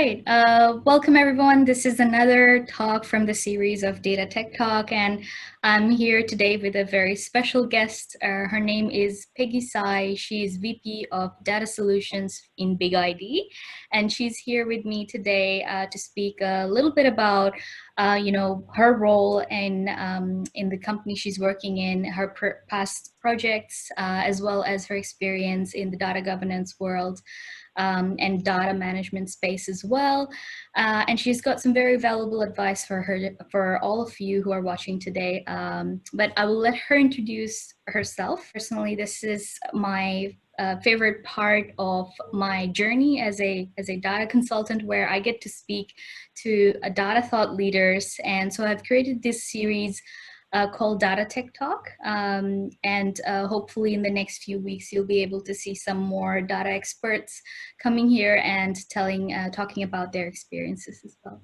Great. Welcome, everyone. This is another talk from the series of Data Tech Talk, and I'm here today with a very special guest. Her name is Peggy Tsai. She's VP of Data Solutions in BigID, and she's here with me today to speak a little bit about, her role in the company she's working in, her past projects, as well as her experience in the data governance world. And data management space as well. And she's got some very valuable advice for all of you who are watching today. But I will let her introduce herself. Personally, this is my favorite part of my journey as a data consultant, where I get to speak to data thought leaders. And so I've created this series called DataTechTalk, and hopefully in the next few weeks you'll be able to see some more data experts coming here and talking about their experiences as well.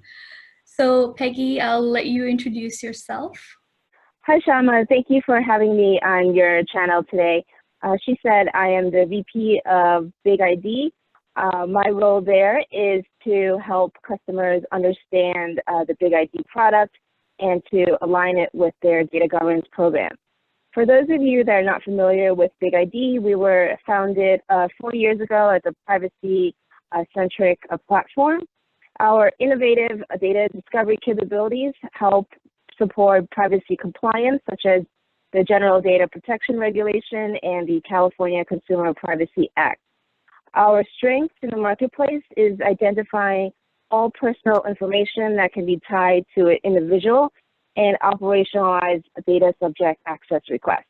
So Peggy, I'll let you introduce yourself. Hi Shama, thank you for having me on your channel today. She said I am the VP of BigID. My role there is to help customers understand the BigID product and to align it with their data governance program. For those of you that are not familiar with BigID, we were founded 4 years ago as a privacy-centric platform. Our innovative data discovery capabilities help support privacy compliance, such as the General Data Protection Regulation and the California Consumer Privacy Act. Our strength in the marketplace is identifying all personal information that can be tied to an individual and operationalize a data subject access request.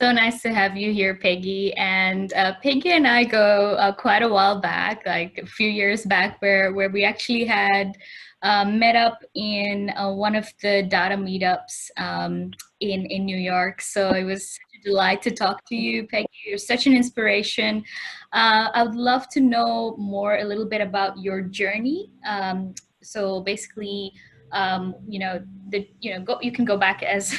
So nice to have you here, Peggy. And Peggy and I go quite a while back, like a few years back, where we actually had met up in one of the data meetups in New York. So it was such a delight to talk to you, Peggy. You're such an inspiration. I would love to know a little bit about your journey. So basically, you can go back as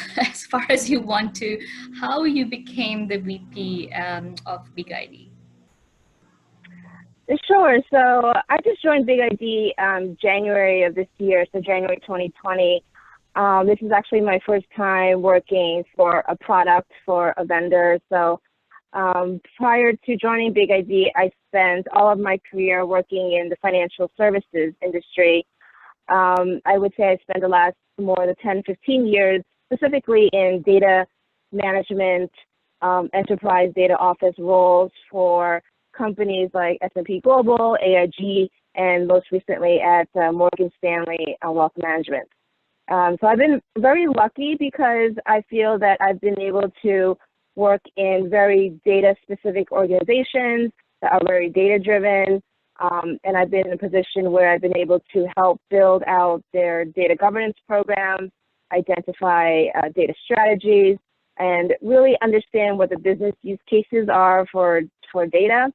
far as you want to. How you became the VP of BigID? Sure. So I just joined BigID January of this year, so January 2020. This is actually my first time working for a product for a vendor. So prior to joining BigID, I spent all of my career working in the financial services industry. I would say I spent the last more than 10, 15 years specifically in data management, enterprise data office roles for companies like S&P Global, AIG, and most recently at Morgan Stanley Wealth Management. So I've been very lucky because I feel that I've been able to work in very data-specific organizations that are very data-driven, and I've been in a position where I've been able to help build out their data governance programs, identify data strategies, and really understand what the business use cases are for data,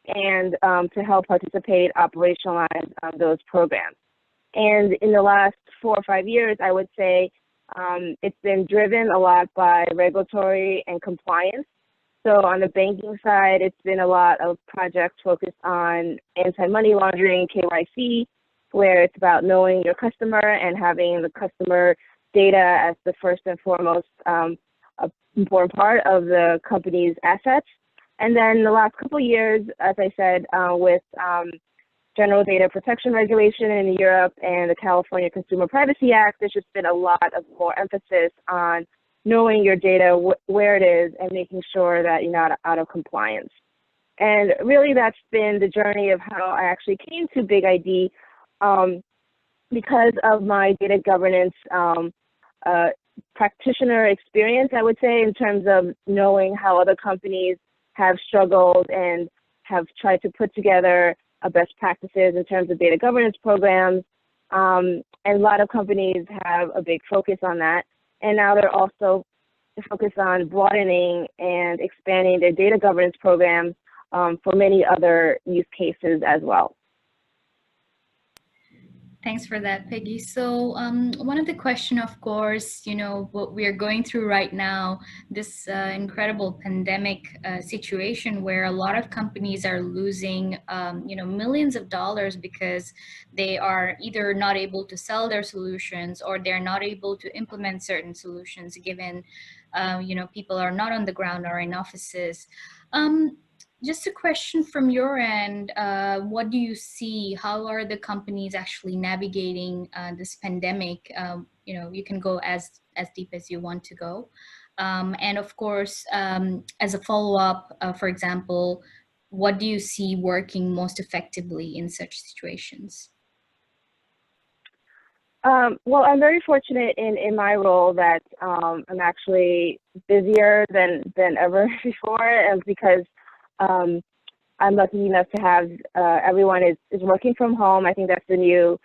and to help participate, operationalize those programs. And in the last 4 or 5 years, I would say it's been driven a lot by regulatory and compliance. So on the banking side, it's been a lot of projects focused on anti-money laundering, KYC, where it's about knowing your customer and having the customer data as the first and foremost important part of the company's assets. And then the last couple of years, as I said, with General Data Protection Regulation in Europe and the California Consumer Privacy Act, there's just been a lot of more emphasis on knowing your data, where it is, and making sure that you're not out of compliance. And really that's been the journey of how I actually came to BigID, because of my data governance practitioner experience, I would say, in terms of knowing how other companies have struggled and have tried to put together best practices in terms of data governance programs. And a lot of companies have a big focus on that. And now they're also focused on broadening and expanding their data governance programs for many other use cases as well. Thanks for that, Peggy. So, one of the question, of course, what we are going through right now, this incredible pandemic situation where a lot of companies are losing, millions of dollars because they are either not able to sell their solutions or they're not able to implement certain solutions given, people are not on the ground or in offices. Um, just a question from your end. What do you see? How are the companies actually navigating this pandemic? You can go as deep as you want to go. And of course, as a follow-up, for example, what do you see working most effectively in such situations? Well, I'm very fortunate in my role that I'm actually busier than ever before, and because um, I'm lucky enough to have everyone is working from home. I think that's the new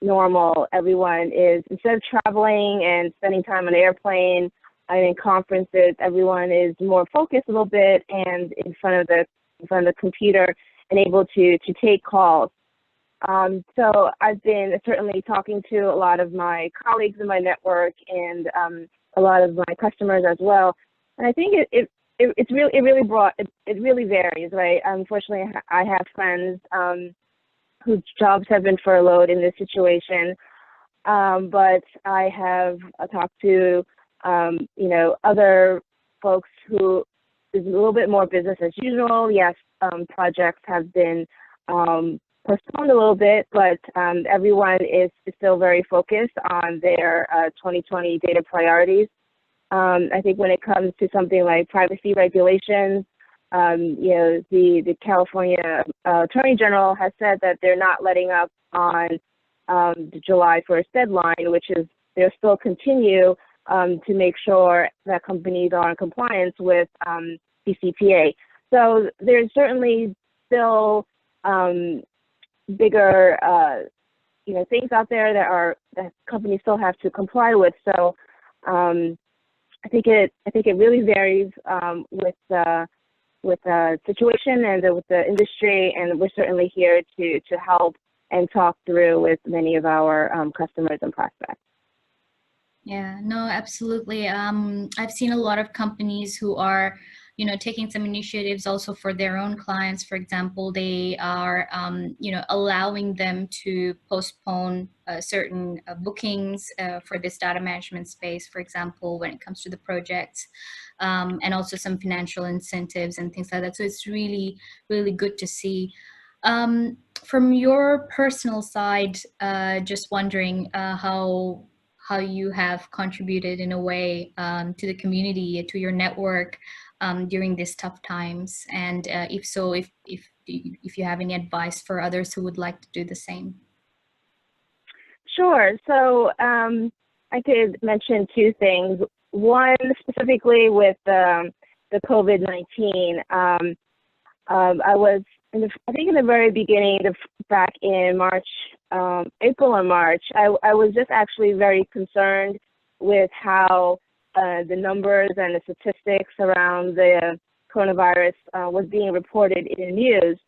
normal. Everyone is, instead of traveling and spending time on an airplane and in conferences, everyone is more focused a little bit and in front of the computer and able to take calls. So I've been certainly talking to a lot of my colleagues in my network and a lot of my customers as well. And I think it really varies, right? Unfortunately, I have friends whose jobs have been furloughed in this situation, but I have talked to other folks who is a little bit more business as usual. Yes, projects have been postponed a little bit, but everyone is still very focused on their 2020 data priorities. I think when it comes to something like privacy regulations, the California Attorney General has said that they're not letting up on the July 1st deadline, which is they'll still continue to make sure that companies are in compliance with CCPA. So there's certainly still bigger things out there that companies still have to comply with. So I think it really varies with the situation and with the industry, and we're certainly here to help and talk through with many of our customers and prospects. Yeah, no, absolutely. I've seen a lot of companies who are, taking some initiatives also for their own clients. For example, they are, allowing them to postpone certain bookings for this data management space, for example, when it comes to the projects, and also some financial incentives and things like that. So it's really, really good to see. From your personal side, just wondering how you have contributed in a way to the community, to your network during these tough times, and if so, if you have any advice for others who would like to do the same. Sure. So I could mention two things. One, specifically with the COVID-19. I was I think in the very beginning, back in March, April or March, I was just actually very concerned with how the numbers and the statistics around the coronavirus was being reported in the news.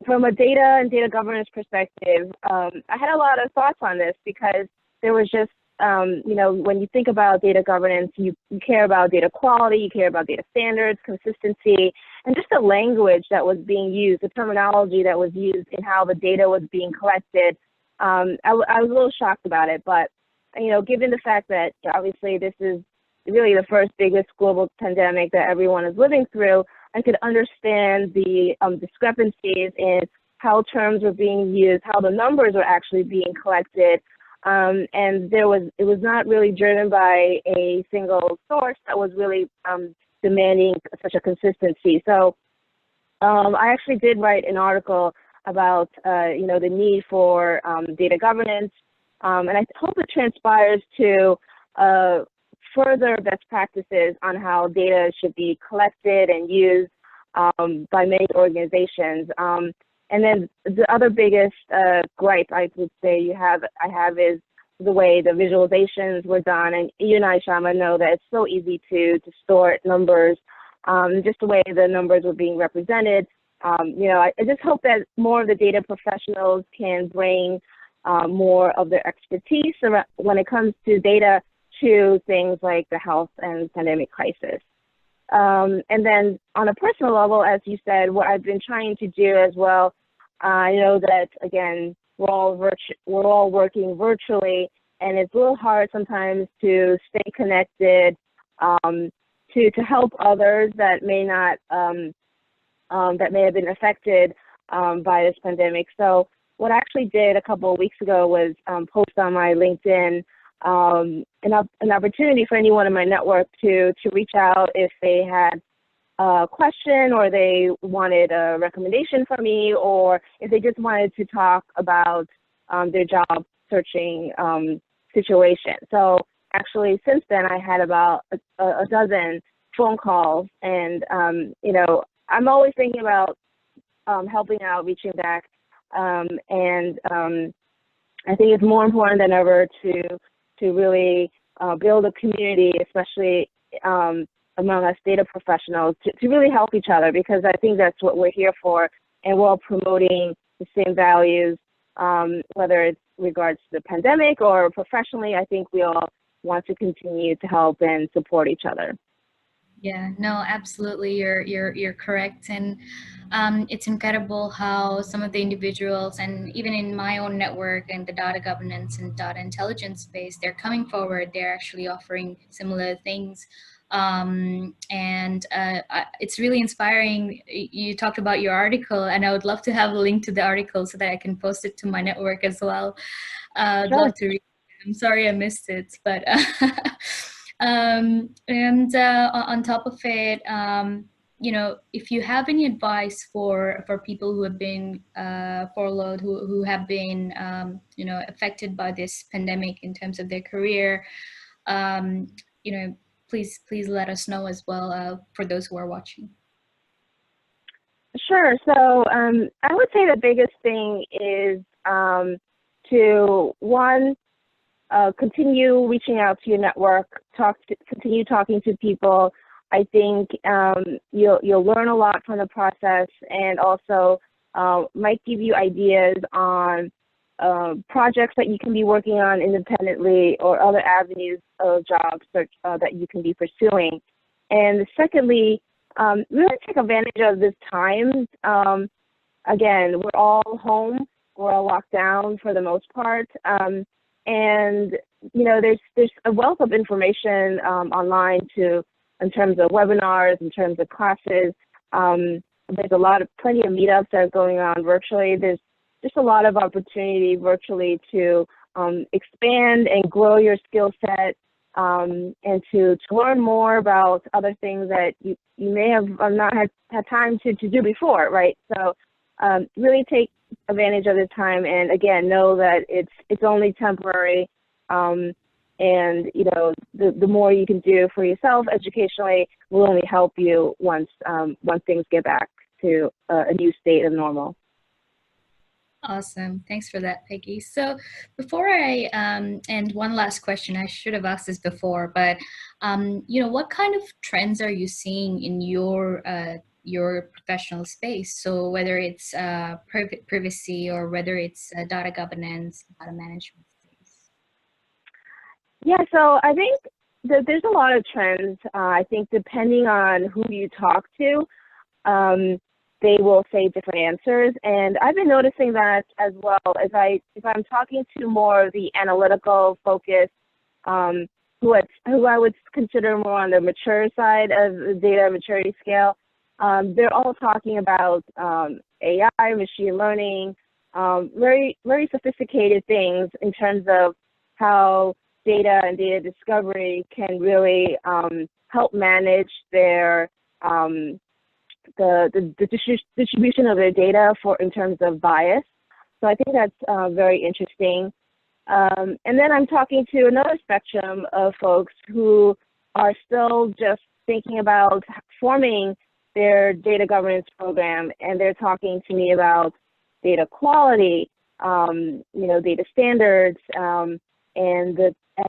From a data and data governance perspective, I had a lot of thoughts on this because there was just, when you think about data governance, you care about data quality, you care about data standards, consistency, and just the language that was being used, the terminology that was used in how the data was being collected. I was a little shocked about it, but, given the fact that obviously this is really the first biggest global pandemic that everyone is living through, I could understand the discrepancies in how terms were being used, how the numbers were actually being collected. And it was not really driven by a single source that was really demanding such a consistency. So I actually did write an article about, the need for data governance. And I hope it transpires to further best practices on how data should be collected and used by many organizations. And then the other biggest gripe I would say I have is the way the visualizations were done. And you and I, Shama, know that it's so easy to distort numbers, just the way the numbers were being represented. I just hope that more of the data professionals can bring more of their expertise when it comes to data to things like the health and pandemic crisis. And then on a personal level, as you said, what I've been trying to do as well, I know that, again, we're all working virtually, and it's a little hard sometimes to stay connected, to help others that may not, that may have been affected by this pandemic. So what I actually did a couple of weeks ago was post on my LinkedIn an opportunity for anyone in my network to reach out if they had a question or they wanted a recommendation from me, or if they just wanted to talk about their job searching situation. So actually, since then, I had about a dozen phone calls, and you know, I'm always thinking about helping out, reaching back, and I think it's more important than ever to really build a community, especially among us data professionals, to really help each other, because I think that's what we're here for, and we're all promoting the same values, whether it's regards to the pandemic or professionally. I think we all want to continue to help and support each other. Yeah, no, absolutely. You're correct, and it's incredible how some of the individuals, and even in my own network and the data governance and data intelligence space, they're coming forward. They're actually offering similar things, it's really inspiring. You talked about your article, and I would love to have a link to the article so that I can post it to my network as well. I'd Sure. love to read it. I'm sorry I missed it, but. On top of it, you know, if you have any advice for people who have been furloughed, who have been, you know, affected by this pandemic in terms of their career, you know, please let us know as well for those who are watching. Sure. So I would say the biggest thing is to, one, continue reaching out to your network, continue talking to people. I think you'll learn a lot from the process, and also might give you ideas on projects that you can be working on independently, or other avenues of job search that you can be pursuing. And secondly, really take advantage of this time. Again, we're all home, we're all locked down for the most part. And you know, there's a wealth of information online in terms of webinars, in terms of classes. There's plenty of meetups that are going on virtually. There's just a lot of opportunity virtually to expand and grow your skill set, and to learn more about other things that you may have not had time to do before, right? So really take advantage of the time, and again, know that it's only temporary, and you know, the more you can do for yourself educationally will only help you once things get back to a new state of normal. Awesome. Thanks for that, Peggy. So before I end, one last question. I should have asked this before, but you know, what kind of trends are you seeing in your professional space? So whether it's privacy, or whether it's data governance, data management space. Yeah, so I think there's a lot of trends. I think depending on who you talk to, they will say different answers, and I've been noticing that as well. If I'm talking to more of the analytical focus, who I would consider more on the mature side of the data maturity scale, they're all talking about AI, machine learning, very very sophisticated things in terms of how data and data discovery can really help manage their the distribution of their data in terms of bias. So I think that's very interesting. And then I'm talking to another spectrum of folks who are still just thinking about forming their data governance program, and they're talking to me about data quality, you know, data standards, and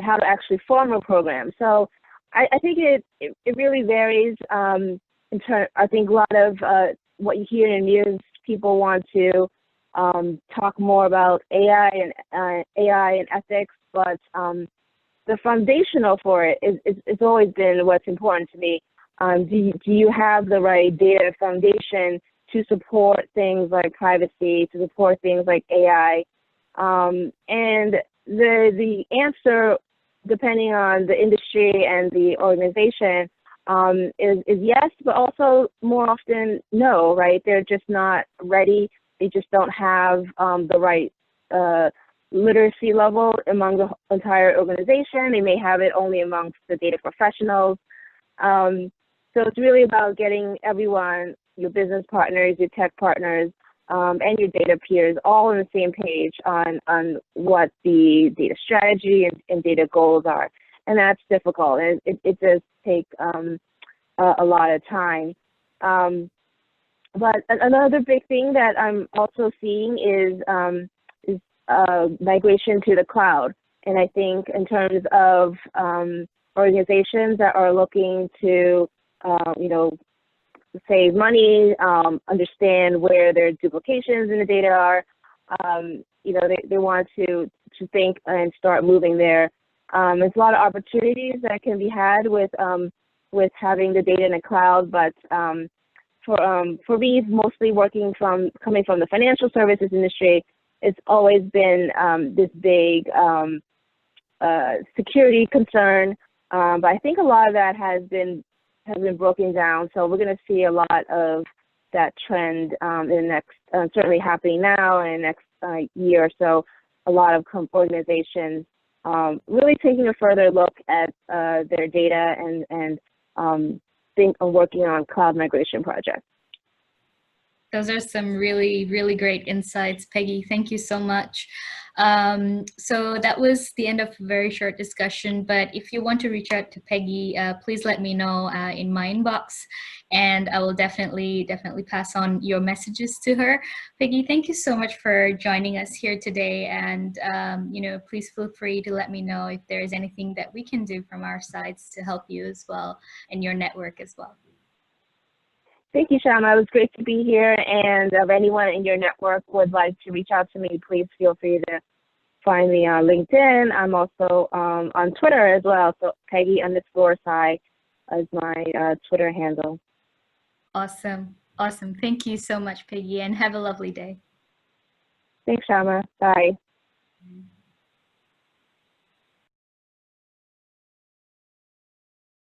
how to actually form a program. So I think it really varies. I think a lot of what you hear in the news, people want to talk more about AI and ethics, but the foundational for it is always been what's important to me. Do you have the right data foundation to support things like privacy, to support things like AI? And the answer, depending on the industry and the organization, is yes, but also more often no, right? They're just not ready. They just don't have the right literacy level among the entire organization. They may have it only amongst the data professionals. So it's really about getting everyone, your business partners, your tech partners, and your data peers all on the same page on what the data strategy and data goals are. And that's difficult, and it does take a lot of time. But another big thing that I'm also seeing is migration to the cloud. And I think in terms of organizations that are looking to, save money, understand where their duplications in the data are, they want to think and start moving there. There's a lot of opportunities that can be had with having the data in the cloud, but for me, mostly coming from the financial services industry, it's always been this big security concern. But I think a lot of that has been broken down. So we're going to see a lot of that trend in the next, certainly happening now and the next year or so. A lot of organizations really taking a further look at their data and think of working on cloud migration projects. Those are some really, really great insights, Peggy. Thank you so much. So that was the end of a very short discussion, but if you want to reach out to Peggy, please let me know in my inbox, and I will definitely pass on your messages to her. Peggy, thank you so much for joining us here today, and please feel free to let me know if there is anything that we can do from our sides to help you as well and your network as well. Thank you, Shama. It was great to be here. And if anyone in your network would like to reach out to me, please feel free to find me on LinkedIn. I'm also on Twitter as well. So Peggy_Tsai is my Twitter handle. Awesome. Awesome. Thank you so much, Peggy, and have a lovely day. Thanks, Shama. Bye.